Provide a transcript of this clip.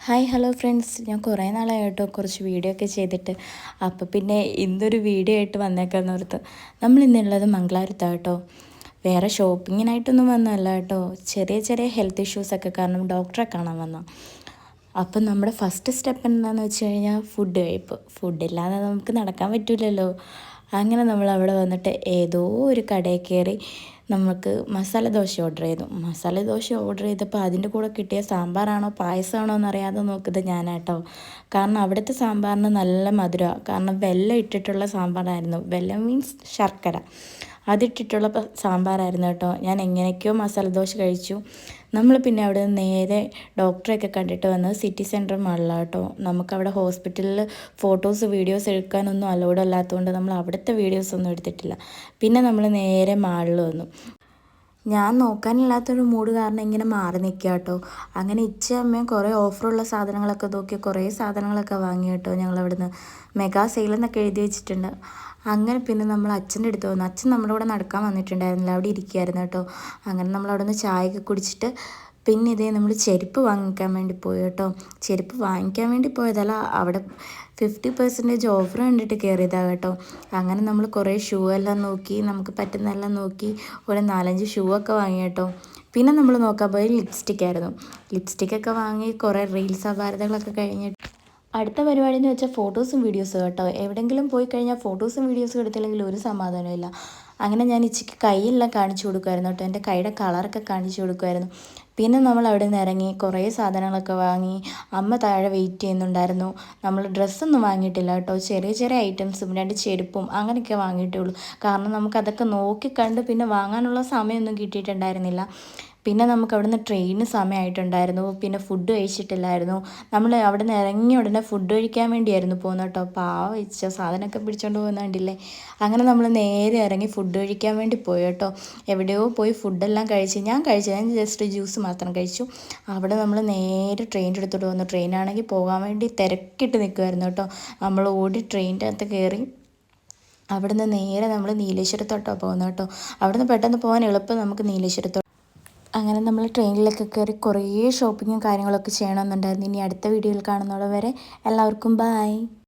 Hi hello friends, ഞാൻ കുറേ നാളായി കേട്ടോ കുറച്ച് വീഡിയോ ഒക്കെ ചെയ്തിട്ട്. അപ്പോൾ പിന്നെ ഇന്നൊരു വീഡിയോ ആയിട്ട് വന്നേക്കാന്ന് ഓർത്ത്. നമ്മൾ ഇന്നുള്ളത് മംഗളാപുരത്താണ് കേട്ടോ. വേറെ ഷോപ്പിങ്ങിനായിട്ടൊന്നും വന്നതല്ല കേട്ടോ. ചെറിയ ചെറിയ ഹെൽത്ത് ഇഷ്യൂസൊക്കെ കാരണം ഡോക്ടറെ കാണാൻ വന്ന. അപ്പം നമ്മുടെ ഫസ്റ്റ് സ്റ്റെപ്പ് എന്താണെന്ന് വെച്ച് കഴിഞ്ഞാൽ ഫുഡ് കഴിപ്പ്. ഫുഡില്ലാതെ നമുക്ക് നടക്കാൻ പറ്റില്ലല്ലോ. അങ്ങനെ നമ്മൾ അവിടെ വന്നിട്ട് ഏതോ ഒരു കടയിൽ കയറി നമുക്ക് മസാല ദോശ ഓർഡർ ചെയ്തു. മസാല ദോശ ഓർഡർ ചെയ്തപ്പോൾ അതിൻ്റെ കൂടെ കിട്ടിയ സാമ്പാറാണോ പായസമാണോ എന്നറിയാതെ നോക്കുന്നത് ഞാനാട്ടോ. കാരണം അവിടുത്തെ സാമ്പാറിന് നല്ല മധുരമാണ്. കാരണം വെല്ലം ഇട്ടിട്ടുള്ള സാമ്പാറായിരുന്നു. വെല്ലം മീൻസ് ശർക്കര അതിട്ടിട്ടുള്ള സാമ്പാറായിരുന്നു കേട്ടോ. ഞാൻ എങ്ങനെയൊക്കെയോ മസാല ദോശ കഴിച്ചു. നമ്മൾ പിന്നെ അവിടെ നിന്ന് നേരെ ഡോക്ടറെയൊക്കെ കണ്ടിട്ട് വന്നത് സിറ്റി സെൻറ്റർ മാളിലാണ് കേട്ടോ. നമുക്കവിടെ ഹോസ്പിറ്റലിൽ ഫോട്ടോസ് വീഡിയോസ് എടുക്കാനൊന്നും അലൗഡ് അല്ലാത്തതുകൊണ്ട് നമ്മൾ അവിടുത്തെ വീഡിയോസൊന്നും എടുത്തിട്ടില്ല. പിന്നെ നമ്മൾ നേരെ മാളിൽ വന്നു. ഞാൻ നോക്കാനില്ലാത്തൊരു മൂഡ് കാരണം ഇങ്ങനെ മാറി നിൽക്കുക കേട്ടോ. അങ്ങനെ ഇച്ചയമ്മയും കുറേ ഓഫറുള്ള സാധനങ്ങളൊക്കെ നോക്കി കുറേ സാധനങ്ങളൊക്കെ വാങ്ങി കേട്ടോ. ഞങ്ങളവിടുന്ന് മെഗാ സെയിൽ എന്നൊക്കെ എഴുതി വെച്ചിട്ടുണ്ട്. അങ്ങനെ പിന്നെ നമ്മൾ അച്ഛൻ്റെ അടുത്ത് വന്നു. അച്ഛൻ നമ്മുടെ കൂടെ നടക്കാൻ വന്നിട്ടുണ്ടായിരുന്നില്ല, അവിടെ ഇരിക്കുകയായിരുന്നു കേട്ടോ. അങ്ങനെ നമ്മൾ അവിടെ നിന്ന് ചായയൊക്കെ കുടിച്ചിട്ട് പിന്നെ ഇതേ നമ്മൾ ചെരുപ്പ് വാങ്ങിക്കാൻ വേണ്ടി പോയി കേട്ടോ. ചെരുപ്പ് വാങ്ങിക്കാൻ വേണ്ടി പോയതല്ല, അവിടെ 50% ഓഫർ കണ്ടിട്ട് കയറിയതാണ് കേട്ടോ. അങ്ങനെ നമ്മൾ കുറേ ഷൂ എല്ലാം നോക്കി, നമുക്ക് പറ്റുന്നതെല്ലാം നോക്കി ഒരു 4-5 ഷൂ ഒക്കെ വാങ്ങി കേട്ടോ. പിന്നെ നമ്മൾ നോക്കാൻ പോയി ലിപ്സ്റ്റിക്കായിരുന്നു. ലിപ്സ്റ്റിക്കൊക്കെ വാങ്ങി കുറേ റീൽസ് അപാരതകളൊക്കെ കഴിഞ്ഞിട്ട് അടുത്ത പരിപാടി എന്ന് വെച്ചാൽ ഫോട്ടോസും വീഡിയോസും കേട്ടോ. എവിടെയെങ്കിലും പോയി കഴിഞ്ഞാൽ ഫോട്ടോസും വീഡിയോസും എടുത്തില്ലെങ്കിൽ ഒരു സമാധാനമില്ല. അങ്ങനെ ഞാൻ ഇച്ചിക്ക് കൈയെല്ലാം കാണിച്ചു കൊടുക്കുമായിരുന്നു കേട്ടോ. എൻ്റെ കൈയുടെ കളറൊക്കെ കാണിച്ചു കൊടുക്കുമായിരുന്നു. പിന്നെ നമ്മൾ അവിടെ നിന്ന് ഇറങ്ങി കുറേ സാധനങ്ങളൊക്കെ വാങ്ങി. അമ്മ താഴെ വെയിറ്റ് ചെയ്യുന്നുണ്ടായിരുന്നു. നമ്മൾ ഡ്രസ്സൊന്നും വാങ്ങിയിട്ടില്ല കേട്ടോ. ചെറിയ ചെറിയ ഐറ്റംസും 2 ചെരുപ്പും അങ്ങനെയൊക്കെ വാങ്ങിയിട്ടേ ഉള്ളൂ. കാരണം നമുക്കതൊക്കെ നോക്കിക്കണ്ട് പിന്നെ വാങ്ങാനുള്ള സമയമൊന്നും കിട്ടിയിട്ടുണ്ടായിരുന്നില്ല. പിന്നെ നമുക്ക് അവിടുന്ന് ട്രെയിന് സമയമായിട്ടുണ്ടായിരുന്നു. പിന്നെ ഫുഡ് കഴിച്ചിട്ടില്ലായിരുന്നു. നമ്മൾ അവിടെ നിന്ന് ഇറങ്ങിയ ഉടനെ ഫുഡ് കഴിക്കാൻ വേണ്ടിയായിരുന്നു പോകുന്നത് കേട്ടോ. പാവം വെച്ച സാധനമൊക്കെ പിടിച്ചുകൊണ്ട് പോകുന്നുണ്ടില്ലേ. അങ്ങനെ നമ്മൾ നേരെ ഇറങ്ങി ഫുഡ് കഴിക്കാൻ വേണ്ടി പോയി കേട്ടോ. എവിടെയോ പോയി ഫുഡെല്ലാം കഴിച്ച് ഞാൻ ജസ്റ്റ് ജ്യൂസ് മാത്രം കഴിച്ചു. അവിടെ നമ്മൾ നേരെ ട്രെയിനിൻ്റെ അടുത്തോട്ട് വന്നു. ട്രെയിനാണെങ്കിൽ പോകാൻ വേണ്ടി തിരക്കിട്ട് നിൽക്കുമായിരുന്നു കേട്ടോ. നമ്മൾ ഓടി ട്രെയിനിൻ്റെ അകത്ത് കയറി അവിടുന്ന് നേരെ നമ്മൾ നീലേശ്വരത്തോട്ടാണ് പോകുന്നത് കേട്ടോ. അവിടുന്ന് പെട്ടെന്ന് പോകാൻ എളുപ്പം നമുക്ക് നീലേശ്വരത്തോട്ട്. അങ്ങനെ നമ്മൾ ട്രെയിനിലൊക്കെ കയറി കുറേ ഷോപ്പിങ്ങും കാര്യങ്ങളൊക്കെ ചെയ്യണമെന്നുണ്ടായിരുന്നു. ഇനി അടുത്ത വീഡിയോയിൽ കാണുന്നതോടെ വരെ എല്ലാവർക്കും ബായ്.